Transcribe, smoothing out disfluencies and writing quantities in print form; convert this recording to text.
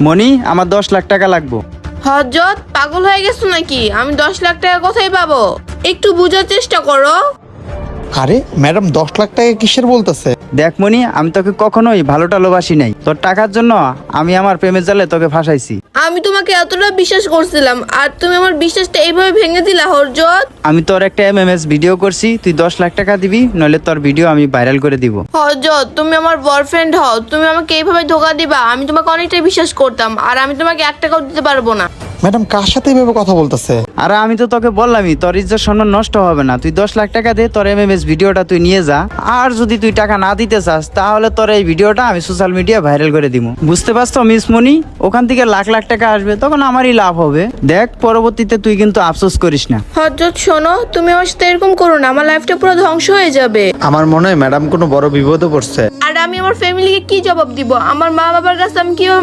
মনি, আমার 10 লাখ টাকা লাগবো। হযরত, পাগল হয়ে গেছো নাকি? আমি 10 লাখ টাকা কোথায় পাবো? একটু বোঝার চেষ্টা করো। আরে ম্যাডাম 10 লাখ টাকা কিসের বলতেছে? দেখ মনি, আমি তোকে কখনোই ভালো টালোবাসি নাই। তোর টাকার জন্য আমি আমার প্রেমের জালে তোকে ফাঁসাইছি। আমি তোমাকে এতটা বিশ্বাস করছিলাম, আর তুমি আমার বিশ্বাসটা এইভাবে ভেঙে দিলা হযরত। আমি তোর একটা MMS ভিডিও করছি, তুই 10 লাখ টাকা দিবি, নইলে তোর ভিডিও আমি ভাইরাল করে দিব। হযরত, তুমি আমার বয়ফ্রেন্ড হও, তুমি আমাকে এইভাবে ধোকা দিবা? আমি তোমাকে অনেকটাই বিশ্বাস করতাম, আর আমি তোমাকে 1 টাকাও দিতে পারবো না। ম্যাডাম কার সাথে এভাবে কথা বলতেছে? আর আমি তো তোকে বললামই, তোর ইজ্জত সম্মান নষ্ট হবে না। তুই 10 লাখ টাকা দে, তোর MMS ভিডিওটা তুই নিয়ে যা। আর যদি তুই টাকা না দিতে চাস, তাহলে তোর এই ভিডিওটা আমি সোশ্যাল মিডিয়া ভাইরাল করে দিব। বুঝতে পারছো মিস মনি? ওখান থেকে লাখ লাখ টাকা আসবে, তখন আমারই লাভ হবে। দেখ, পরবর্তীতে তুই কিন্তু আফসোস করিস না। হযরত শোনো, তুমি আমার সাথে এরকম করো না, আমার লাইফটা পুরো ধ্বংস হয়ে যাবে। আমার মনে হয় ম্যাডাম কোনো বড় বিপদে পড়ছে। আর আমি আমার ফ্যামিলিকে কি জবাব দিব? আমার মা বাবার কাছে আমি কিভাবে